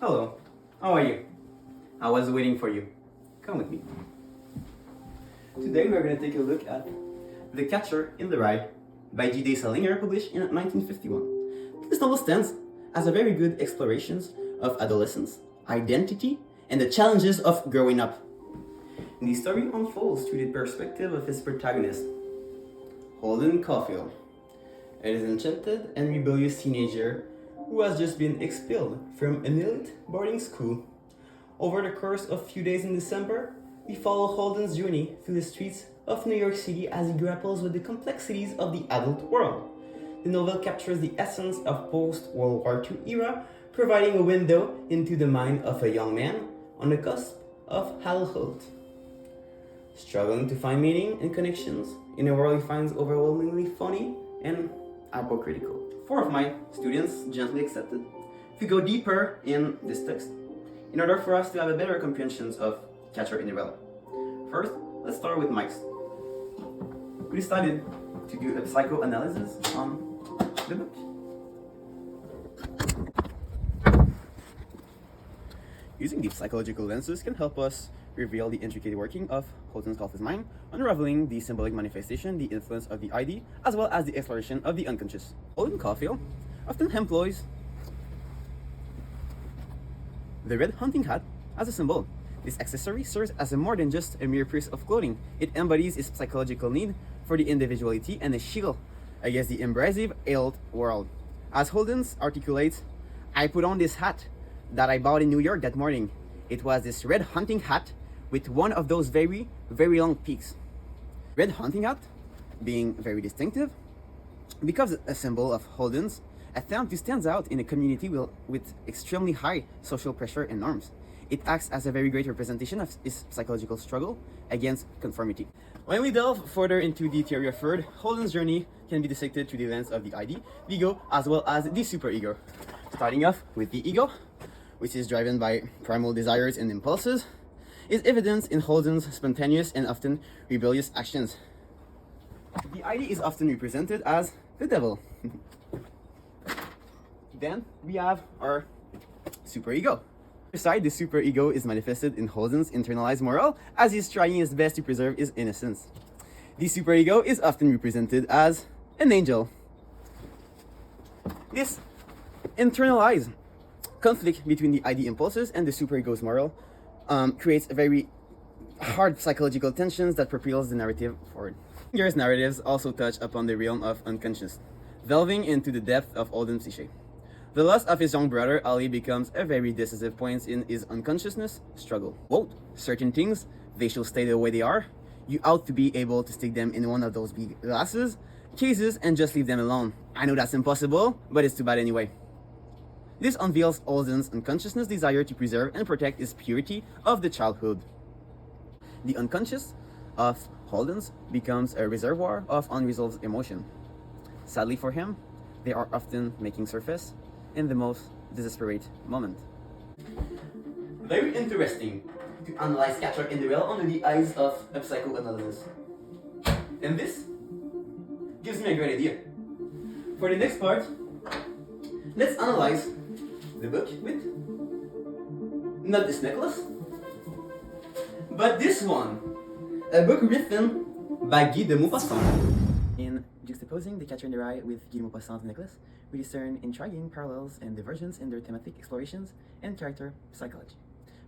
Hello, how are you? I was waiting for you. Come with me. Today we're going to take a look at The Catcher in the Rye by G.D. Salinger, published in 1951. This novel stands as a very good exploration of adolescence, identity, and the challenges of growing up. And the story unfolds through the perspective of its protagonist, Holden Caulfield, a disenchanted and rebellious teenager who has just been expelled from an elite boarding school. Over the course of a few days in December, we follow Holden's journey through the streets of New York City as he grapples with the complexities of the adult world. The novel captures the essence of post-World War II era, providing a window into the mind of a young man on the cusp of adulthood. Struggling to find meaning and connections in a world he finds overwhelmingly funny and hypocritical. 4 of my students gently accepted to go deeper in this text in order for us to have a better comprehension of Catcher in the Rye. First, let's start with Mike's. We decided to do a psychoanalysis on the book. Using these psychological lenses can help us reveal the intricate working of Holden Caulfield's mind, unraveling the symbolic manifestation, the influence of the ID, as well as the exploration of the unconscious. Holden Caulfield often employs the red hunting hat as a symbol. This accessory serves as more than just a mere piece of clothing. It embodies his psychological need for the individuality and a shield against the abrasive adult world. As Holden articulates, "I put on this hat that I bought in New York that morning. It was this red hunting hat with one of those very, very long peaks." Red hunting hat, being very distinctive, becomes a symbol of Holden's attempt to stand out in a community with extremely high social pressure and norms. It acts as a very great representation of his psychological struggle against conformity. When we delve further into the theory of Freud, Holden's journey can be dissected through the lens of the ID, the ego, as well as the superego. Starting off with the ego, which is driven by primal desires and impulses, is evident in Holden's spontaneous and often rebellious actions. The ID is often represented as the devil. Then we have our superego. Beside, the superego is manifested in Holden's internalized moral as he's trying his best to preserve his innocence. The superego is often represented as an angel. This internalized conflict between the ID impulses and the superego's moral creates a very hard psychological tensions that propels the narrative forward. Singer's narratives also touch upon the realm of unconscious, delving into the depth of Holden's psyche. The loss of his young brother Ali becomes a very decisive point in his unconsciousness struggle. Quote, "Certain things, they shall stay the way they are. You ought to be able to stick them in one of those big glasses, cases, and just leave them alone. I know that's impossible, but it's too bad anyway." This unveils Holden's unconsciousness desire to preserve and protect his purity of the childhood. The unconscious of Holden's becomes a reservoir of unresolved emotion. Sadly for him, they are often making surface in the most desperate moment. Very interesting to analyze Catcher in the Rye under the eyes of a psychoanalyst. And this gives me a great idea. For the next part, let's analyze the book with not this necklace, but this one. A book written by Guy de Maupassant. In juxtaposing The Catcher in the Rye with Guy de Maupassant's necklace, we discern intriguing parallels and divergence in their thematic explorations and character psychology.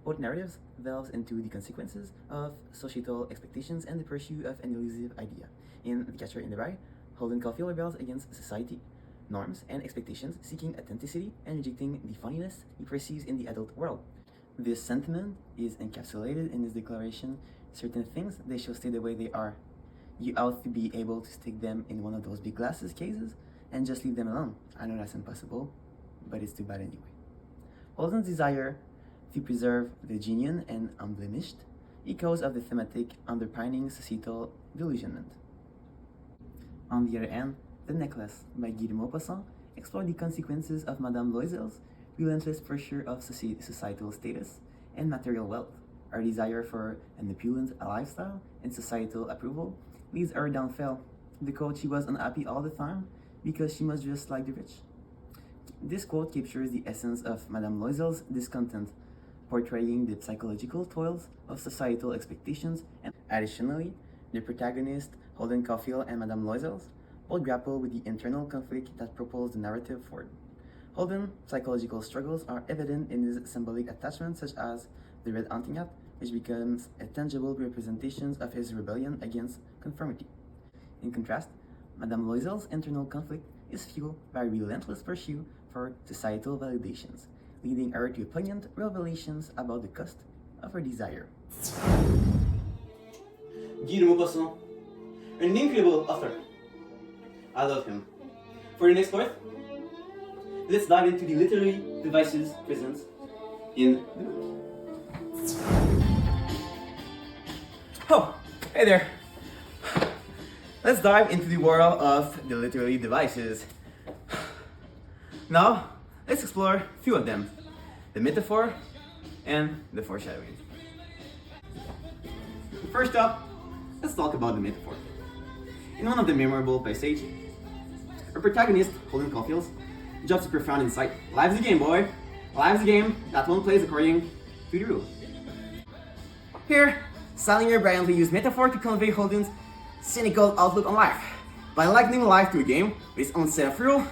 Both narratives delves into the consequences of societal expectations and the pursuit of an elusive idea. In The Catcher in the Rye, Holden Caulfield rebels against society, norms, and expectations, seeking authenticity and rejecting the funniness he perceives in the adult world. This sentiment is encapsulated in his declaration, "Certain things, they shall stay the way they are. You ought to be able to stick them in one of those big glasses cases and just leave them alone. I know that's impossible, but it's too bad anyway." Holden's desire to preserve the genuine and unblemished echoes of the thematic underpinning societal delusionment. On the other hand, The Necklace by Guy de Maupassant explored the consequences of Madame Loisel's relentless pressure of societal status and material wealth. Our desire for an opulent lifestyle and societal approval leads her downfall. The quote, "She was unhappy all the time because she was just like the rich." This quote captures the essence of Madame Loisel's discontent, portraying the psychological toils of societal expectations. And additionally, the protagonist, Holden Caulfield and Madame Loisels, both grapple with the internal conflict that propels the narrative forward. Holden's psychological struggles are evident in his symbolic attachments, such as the red hunting hat, which becomes a tangible representation of his rebellion against conformity. In contrast, Madame Loisel's internal conflict is fueled by a relentless pursuit for societal validations, leading her to poignant revelations about the cost of her desire. Guy de Maupassant, an incredible author. I love him. For the next part, let's dive into the literary devices present in the book. Oh, hey there. Let's dive into the world of the literary devices. Now, let's explore a few of them. The metaphor and the foreshadowing. First up, let's talk about the metaphor. In one of the memorable passages, our protagonist, Holden Caulfield, drops a profound insight. Life's a game, boy. Life's a game that one plays according to the rules. Here, Salinger brilliantly used metaphor to convey Holden's cynical outlook on life. By likening life to a game with its own set of rules,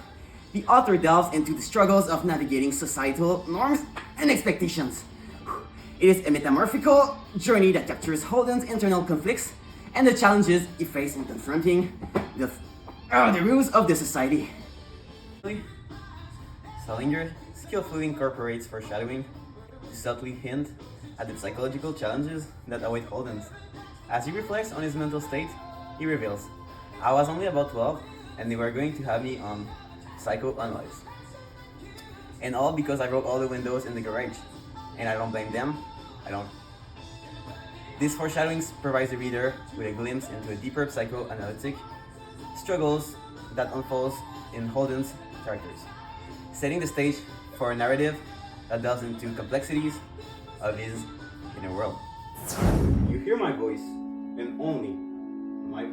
the author delves into the struggles of navigating societal norms and expectations. It is a metamorphical journey that captures Holden's internal conflicts and the challenges he faces in confronting the rules of the society. Salinger skillfully incorporates foreshadowing to subtly hint at the psychological challenges that await Holden. As he reflects on his mental state, he reveals, "I was only about 12 and they were going to have me psychoanalyzed. And all because I broke all the windows in the garage. And I don't blame them, I don't." This foreshadowing provides the reader with a glimpse into a deeper psychoanalytic struggles that unfolds in Holden's characters, setting the stage for a narrative that delves into complexities of his inner world. You hear my voice, and only my...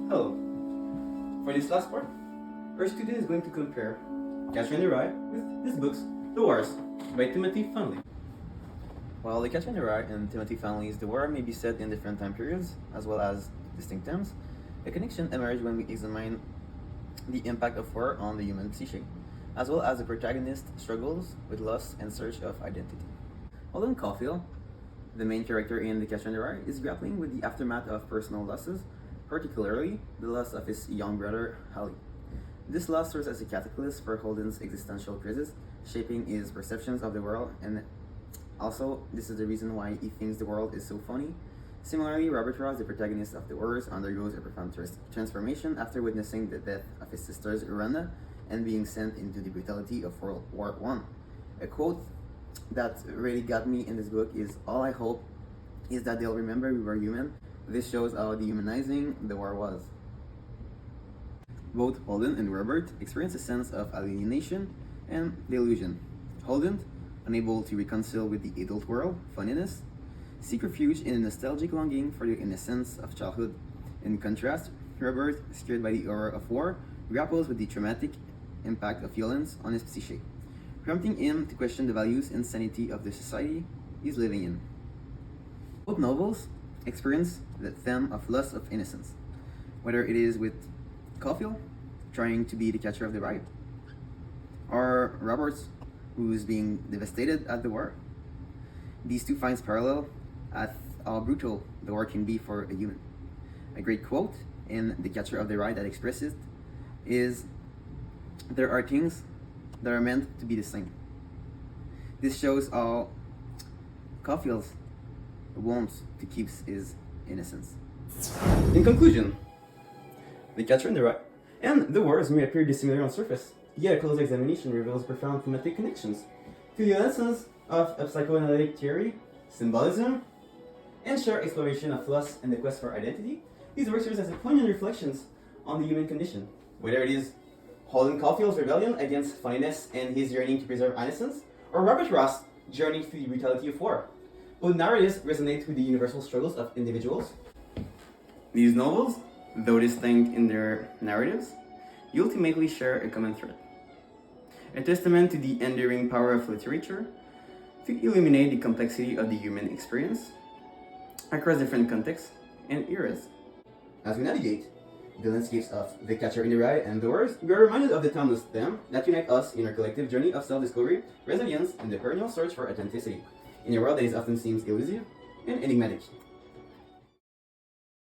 Hello. For this last part, our studio is going to compare Catcher in the Rye with this book's The Wars by Timothy Roch. While The Catcher in the Rye and Timothy Roch's The War may be set in different time periods, as well as distinct themes, a connection emerged when we examine the impact of war on the human psyche, as well as the protagonist struggles with loss and search of identity. Holden Caulfield, the main character in The Catcher in the Rye, is grappling with the aftermath of personal losses, particularly the loss of his young brother, Hallie. This loss serves as a catalyst for Holden's existential crisis, shaping his perceptions of the world, and also, this is the reason why he thinks the world is so funny. Similarly, Robert Ross, the protagonist of The Wars, undergoes a profound transformation after witnessing the death of his sisters Uranda and being sent into the brutality of World War I. A quote that really got me in this book is, "All I hope is that they'll remember we were human." This shows how dehumanizing the war was. Both Holden and Robert experience a sense of alienation and delusion. Holden, unable to reconcile with the adult world, funniness, seek refuge in a nostalgic longing for the innocence of childhood. In contrast, Robert, scared by the horror of war, grapples with the traumatic impact of violence on his psyche, prompting him to question the values and sanity of the society he's living in. Both novels experience the theme of loss of innocence, whether it is with Caulfield trying to be the catcher of the rye, or Roberts, who's being devastated at the war. These two finds parallel at how brutal the war can be for a human. A great quote in The Catcher of the Rye that expresses is, "There are things that are meant to be the same." This shows how Caulfield wants to keep his innocence. In conclusion, The Catcher in the Rye and The Wars may appear dissimilar on surface, yet a close examination reveals profound thematic connections to the lessons of psychoanalytic theory, symbolism, and shared exploration of loss and the quest for identity. These works serve as a poignant reflections on the human condition, whether it is Holden Caulfield's rebellion against funniness and his yearning to preserve innocence, or Robert Ross' journey through the brutality of war. Both narratives resonate with the universal struggles of individuals. These novels, though distinct in their narratives, you ultimately share a common thread. A testament to the enduring power of literature to illuminate the complexity of the human experience across different contexts and eras. As we navigate the landscapes of the Catcher in the Rye and the Wars, we are reminded of the timeless theme that unite us in our collective journey of self-discovery, resilience, and the perennial search for authenticity, in a world that is often seems elusive and enigmatic.